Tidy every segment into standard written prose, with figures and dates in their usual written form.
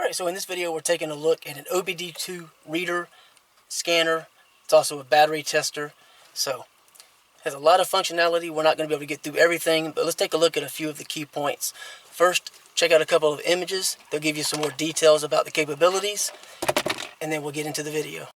Alright, so in this video we're taking a look at an OBD2 reader, scanner. It's also a battery tester. So, it has a lot of functionality. We're not going to be able to get through everything, but let's take a look at a few of the key points. First, check out a couple of images. They'll give you some more details about the capabilities, and then we'll get into the video.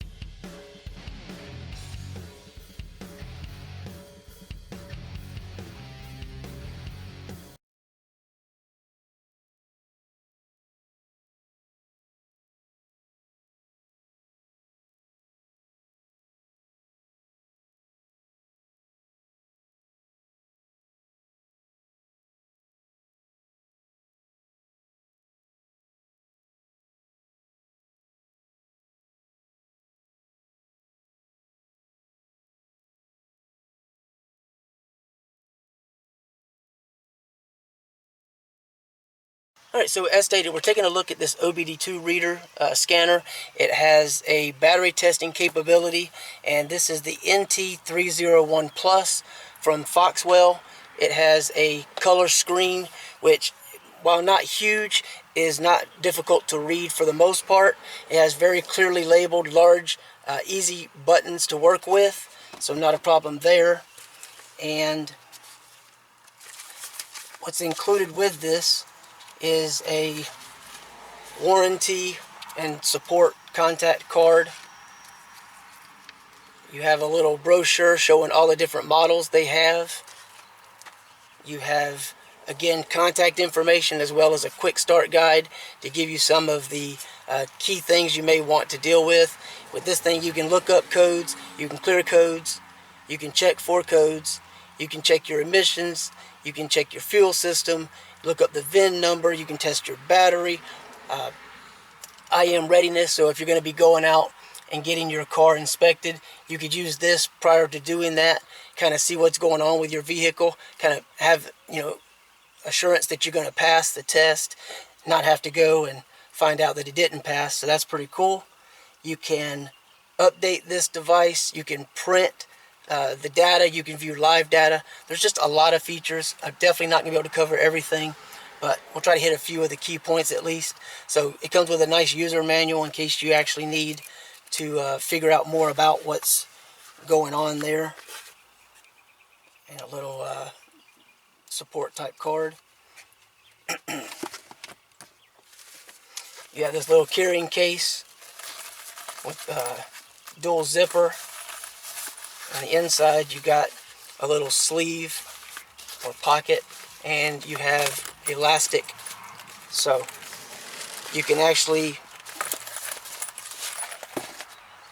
Alright, so as stated, we're taking a look at this OBD2 reader scanner. It has a battery testing capability, and this is the NT301 Plus from FOXWELL. It has a color screen, which, while not huge, is not difficult to read for the most part. It has very clearly labeled, large, easy buttons to work with, so not a problem there. And what's included with this is a warranty and support contact card. You have a little brochure showing all the different models they have. You have, again, contact information as well as a quick start guide to give you some of the key things you may want to deal with. With this thing, you can look up codes, you can clear codes, you can check for codes, you can check your emissions, you can check your fuel system, look up the VIN number, you can test your battery. I am Readiness, so if you're going to be going out and getting your car inspected, you could use this prior to doing that, kind of see what's going on with your vehicle, kind of have, assurance that you're going to pass the test, not have to go and find out that it didn't pass. So that's pretty cool. You can update this device, you can print the data, you can view live data. There's just a lot of features. I'm definitely not going to be able to cover everything, but we'll try to hit a few of the key points at least. So it comes with a nice user manual in case you actually need to figure out more about what's going on there, and a little support type card. You have this little carrying case with dual zipper. On the inside, you got a little sleeve or pocket, and you have elastic, so you can actually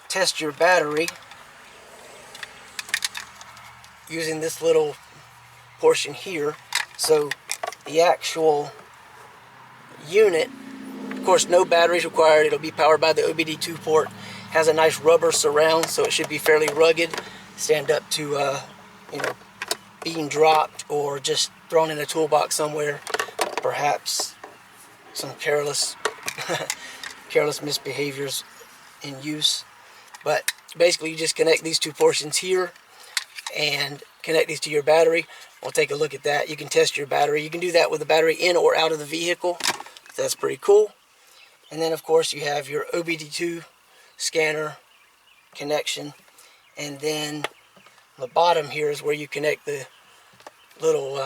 test your battery using this little portion here. So the actual unit, of course, no batteries required. It'll be powered by the OBD2 port. Has a nice rubber surround, so it should be fairly rugged. Stand up to being dropped or just thrown in a toolbox somewhere. Perhaps some careless misbehaviors in use. But basically, you just connect these two portions here and connect these to your battery. We'll take a look at that. You can test your battery. You can do that with the battery in or out of the vehicle. So that's pretty cool. And then, of course, you have your OBD2 scanner connection, and then the bottom here is where you connect the little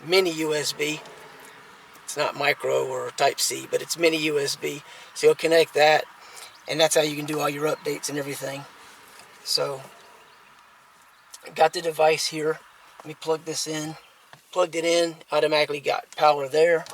mini USB. It's not micro or type C, but it's mini USB, so you'll connect that, and that's how you can do all your updates and everything. So got the device here. Let me plug this in. Plugged it in, automatically got power there.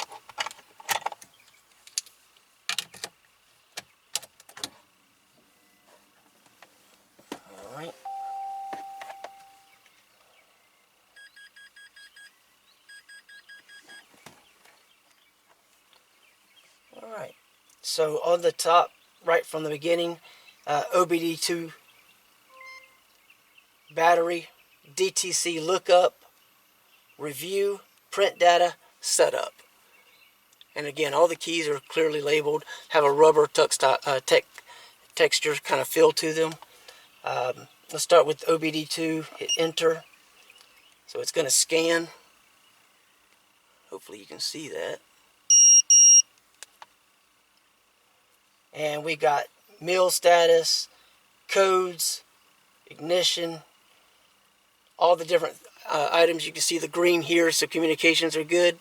Alright, so on the top, right from the beginning, OBD2 battery, DTC lookup, review, print data, setup. And again, all the keys are clearly labeled, have a rubber texture kind of feel to them. Let's start with OBD2, hit enter. So it's going to scan. Hopefully you can see that. And we got meal status, codes, ignition, all the different items. You can see the green here, so communications are good.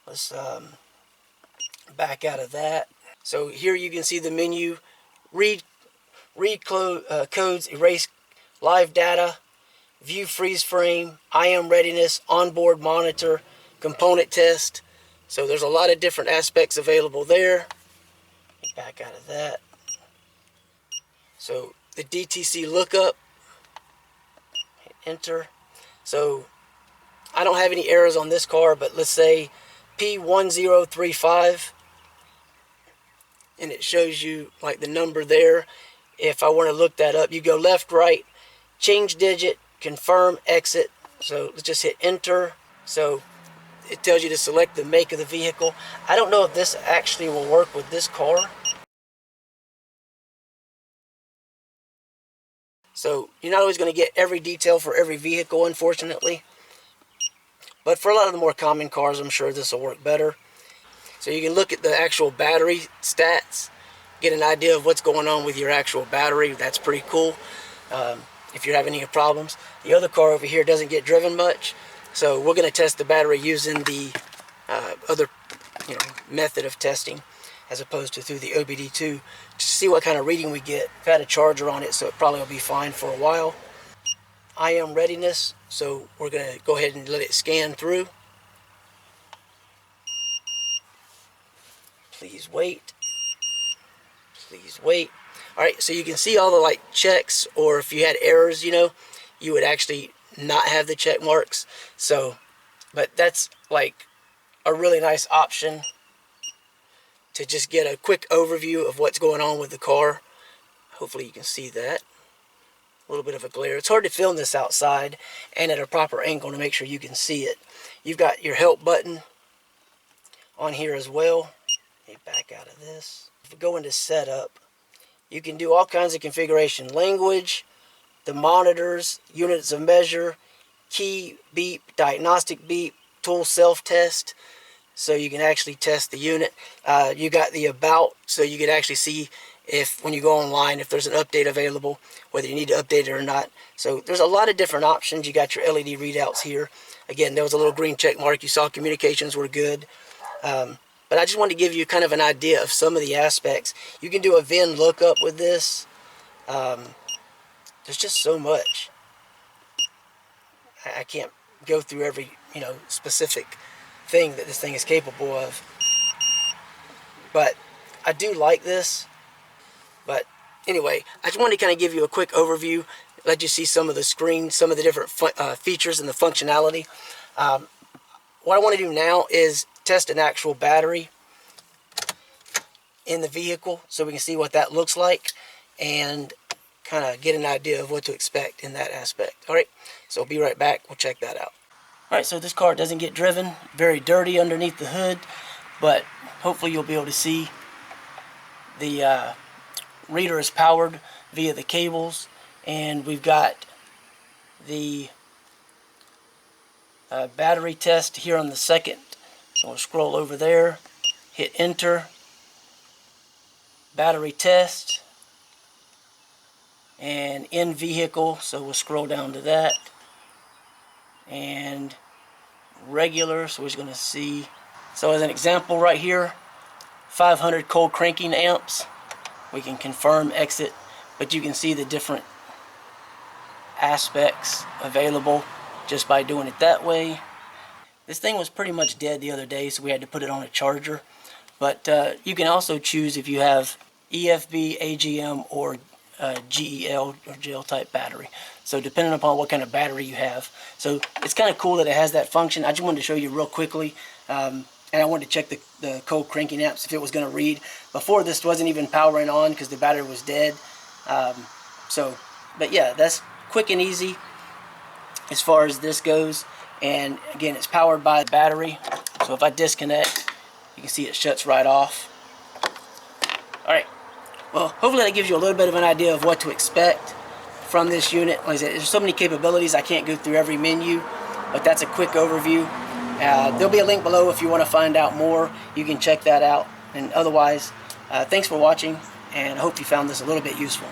Let's back out of that. So here you can see the menu, read codes, erase live data, view freeze frame, IM readiness, onboard monitor, component test. So there's a lot of different aspects available there. Back out of that. So the DTC lookup, hit enter. So I don't have any errors on this car, but let's say P1035, and it shows you like the number there. If I want to look that up, you go left, right, change digit, confirm, exit. So let's just hit enter. So it tells you to select the make of the vehicle. I don't know if this actually will work with this car. So you're not always going to get every detail for every vehicle, unfortunately. But for a lot of the more common cars, I'm sure this will work better. So you can look at the actual battery stats, get an idea of what's going on with your actual battery. That's pretty cool if you're having any problems. The other car over here doesn't get driven much, so we're going to test the battery using the other method of testing as opposed to through the OBD2 to see what kind of reading we get. I've had a charger on it, so it probably will be fine for a while. IM readiness, so we're going to go ahead and let it scan through. Please wait. Please wait. Alright, so you can see all the checks, or if you had errors, you would actually not have the check marks. So, but that's a really nice option to just get a quick overview of what's going on with the car. Hopefully you can see that. A little bit of a glare. It's hard to film this outside and at a proper angle to make sure you can see it. You've got your help button on here as well. Let me back out of this. If we go into setup, you can do all kinds of configuration. Language, the monitors, units of measure, key, beep, diagnostic beep, tool self-test. So you can actually test the unit. You got the about, so you can actually see if when you go online, if there's an update available, whether you need to update it or not. So there's a lot of different options. You got your LED readouts here. Again, there was a little green check mark. You saw communications were good. But I just wanted to give you kind of an idea of some of the aspects. You can do a VIN lookup with this. There's just so much. I can't go through every specific thing that this thing is capable of. But I do like this. But anyway, I just wanted to kind of give you a quick overview, let you see some of the screen, some of the different features and the functionality. What I want to do now is test an actual battery in the vehicle so we can see what that looks like and kind of get an idea of what to expect in that aspect. Alright, so I'll be right back. We'll check that out. Alright, so this car doesn't get driven. Very dirty underneath the hood, but hopefully you'll be able to see the reader is powered via the cables, and we've got the battery test here on the second. So we'll scroll over there, hit enter, battery test, and in vehicle, so we'll scroll down to that, and regular, so we're just going to see. So as an example right here, 500 cold cranking amps. We can confirm, exit, but you can see the different aspects available just by doing it that way. This thing was pretty much dead the other day, so we had to put it on a charger. But you can also choose if you have EFB, AGM, or GEL or gel type battery. So depending upon what kind of battery you have. So it's kind of cool that it has that function. I just wanted to show you real quickly. And I wanted to check the cold cranking amps if it was going to read. Before, this wasn't even powering on because the battery was dead. But yeah, that's quick and easy as far as this goes. And again, it's powered by the battery. So if I disconnect, you can see it shuts right off. Alright, well, hopefully that gives you a little bit of an idea of what to expect from this unit. Like I said, there's so many capabilities, I can't go through every menu, but that's a quick overview. There'll be a link below if you want to find out more. You can check that out. And otherwise, Thanks for watching, and I hope you found this a little bit useful.